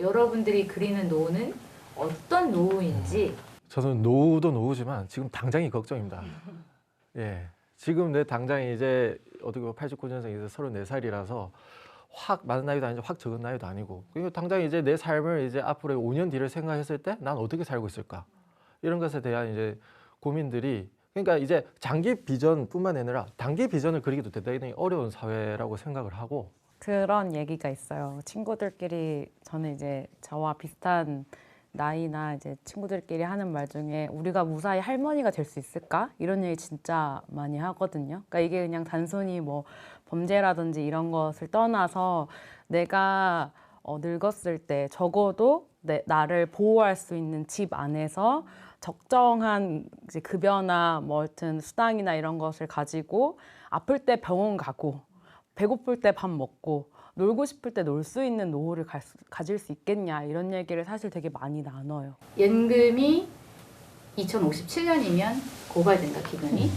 여러분들이 그리는 노후는 어떤 노후인지. 저는 노후도 노후지만 지금 당장이 걱정입니다. 예, 지금 내 당장이 이제 어떻게 89년생이서 34살이라서 확 많은 나이도 아니고 확 적은 나이도 아니고, 그리고 당장 이제 내 삶을 이제 앞으로 5년 뒤를 생각했을 때 난 어떻게 살고 있을까, 이런 것에 대한 이제 고민들이, 그러니까 이제 장기 비전뿐만 아니라 단기 비전을 그리기도 대단히 어려운 사회라고 생각을 하고. 그런 얘기가 있어요. 친구들끼리, 저는 이제 저와 비슷한 나이나 이제 친구들끼리 하는 말 중에 우리가 무사히 할머니가 될 수 있을까? 이런 얘기 진짜 많이 하거든요. 그러니까 이게 그냥 단순히 뭐 범죄라든지 이런 것을 떠나서 내가 늙었을 때 적어도 나를 보호할 수 있는 집 안에서 적정한 이제 급여나 뭐 하여튼 수당이나 이런 것을 가지고 아플 때 병원 가고 배고플 때 밥 먹고 놀고 싶을 때 놀 수 있는 노후를 가질 수 있겠냐, 이런 얘기를 사실 되게 많이 나눠요. 연금이 2057년이면 고갈된다, 기간이.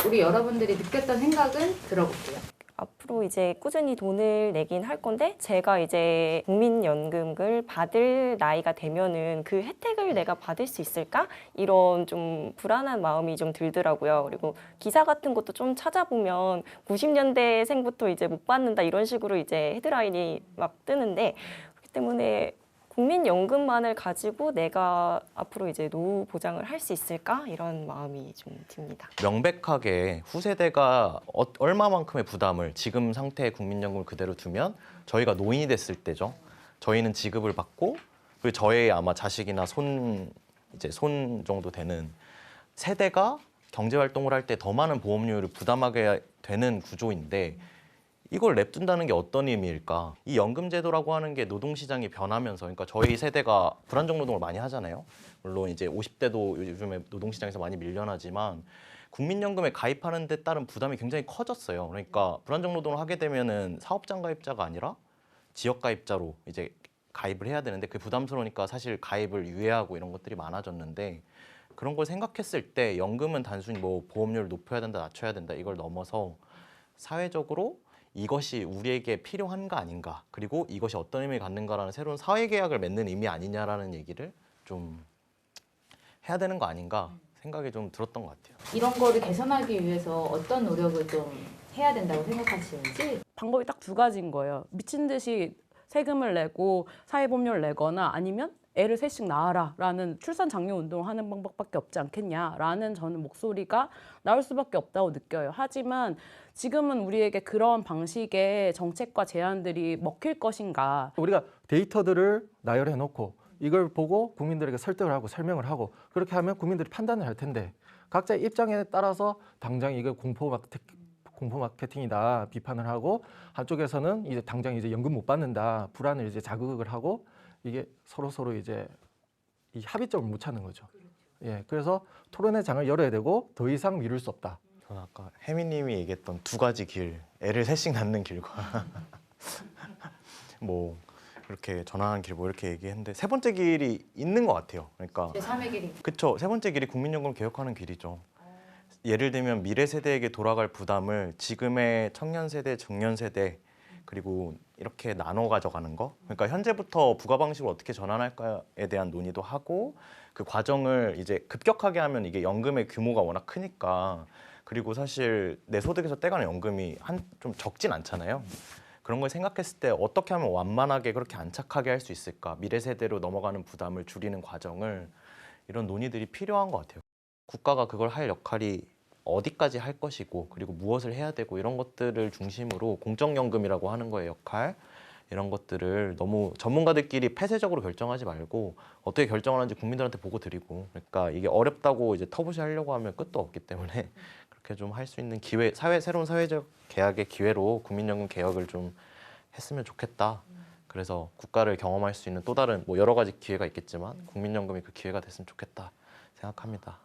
우리 여러분들이 느꼈던 생각은 들어볼게요. 앞으로 이제 꾸준히 돈을 내긴 할 건데, 제가 이제 국민연금을 받을 나이가 되면은 그 혜택을 내가 받을 수 있을까? 이런 좀 불안한 마음이 좀 들더라고요. 그리고 기사 같은 것도 좀 찾아보면 90년대생부터 이제 못 받는다 이런 식으로 이제 헤드라인이 막 뜨는데, 그렇기 때문에 국민연금만을 가지고 내가 앞으로 이제 노후 보장을 할 수 있을까? 이런 마음이 좀 듭니다. 명백하게 후세대가 얼마만큼의 부담을, 지금 상태의 국민연금을 그대로 두면 저희가 노인이 됐을 때죠. 저희는 지급을 받고, 그리고 저의 아마 자식이나 손 정도 되는 세대가 경제활동을 할 때 더 많은 보험료를 부담하게 되는 구조인데, 이걸 냅둔다는 게 어떤 의미일까? 이 연금제도라고 하는 게 노동시장이 변하면서, 그러니까 저희 세대가 불안정 노동을 많이 하잖아요. 물론 이제 50대도 요즘에 노동시장에서 많이 밀려나지만 국민연금에 가입하는 데 따른 부담이 굉장히 커졌어요. 그러니까 불안정 노동을 하게 되면은 사업장 가입자가 아니라 지역 가입자로 이제 가입을 해야 되는데, 그게 부담스러우니까 사실 가입을 유예하고 이런 것들이 많아졌는데, 그런 걸 생각했을 때 연금은 단순히 뭐 보험료를 높여야 된다, 낮춰야 된다 이걸 넘어서 사회적으로 이것이 우리에게 필요한가 아닌가, 그리고 이것이 어떤 의미를 갖는가라는 새로운 사회계약을 맺는 의미 아니냐라는 얘기를 좀 해야 되는 거 아닌가 생각이 좀 들었던 것 같아요. 이런 거를 개선하기 위해서 어떤 노력을 좀 해야 된다고 생각하시는지? 방법이 딱 두 가지인 거예요. 미친 듯이 세금을 내고 사회보험료를 내거나, 아니면 애를 셋씩 낳아라 라는 출산 장려 운동을 하는 방법밖에 없지 않겠냐라는 저는 목소리가 나올 수밖에 없다고 느껴요. 하지만 지금은 우리에게 그런 방식의 정책과 제안들이 먹힐 것인가. 우리가 데이터들을 나열해 놓고 이걸 보고 국민들에게 설득을 하고 설명을 하고, 그렇게 하면 국민들이 판단을 할 텐데, 각자의 입장에 따라서 당장 이거 공포 마케팅이다 비판을 하고, 한쪽에서는 이제 당장 이제 연금 못 받는다 불안을 이제 자극을 하고, 이게 서로 이제 이 합의점을 못 찾는 거죠. 예, 그래서 토론의 장을 열어야 되고 더 이상 미룰 수 없다. 저는 아까 혜미님이 얘기했던 두 가지 길, 애를 셋씩 낳는 길과 뭐 이렇게 전환하는 길, 뭐 이렇게 얘기했는데, 세 번째 길이 있는 것 같아요. 그러니까 제3의 길이. 그쵸, 세 번째 길이 국민연금 개혁하는 길이죠. 예를 들면 미래 세대에게 돌아갈 부담을 지금의 청년 세대, 중년 세대, 그리고 이렇게 나눠 가져가는 거. 그러니까 현재부터 부가 방식을 어떻게 전환할까에 대한 논의도 하고, 그 과정을 이제 급격하게 하면 이게 연금의 규모가 워낙 크니까, 그리고 사실 내 소득에서 떼가는 연금이 좀 적진 않잖아요. 그런 걸 생각했을 때 어떻게 하면 완만하게 그렇게 안착하게 할 수 있을까, 미래 세대로 넘어가는 부담을 줄이는 과정을, 이런 논의들이 필요한 것 같아요. 국가가 그걸 할 역할이 어디까지 할 것이고, 그리고 무엇을 해야 되고, 이런 것들을 중심으로 공적연금이라고 하는 거의 역할, 이런 것들을 너무 전문가들끼리 폐쇄적으로 결정하지 말고 어떻게 결정하는지 국민들한테 보고 드리고, 그러니까 이게 어렵다고 이제 터부시 하려고 하면 끝도 없기 때문에 그렇게 좀 할 수 있는 기회, 새로운 사회적 계약의 기회로 국민연금 개혁을 좀 했으면 좋겠다. 그래서 국가를 경험할 수 있는 또 다른 뭐 여러 가지 기회가 있겠지만 국민연금이 그 기회가 됐으면 좋겠다 생각합니다.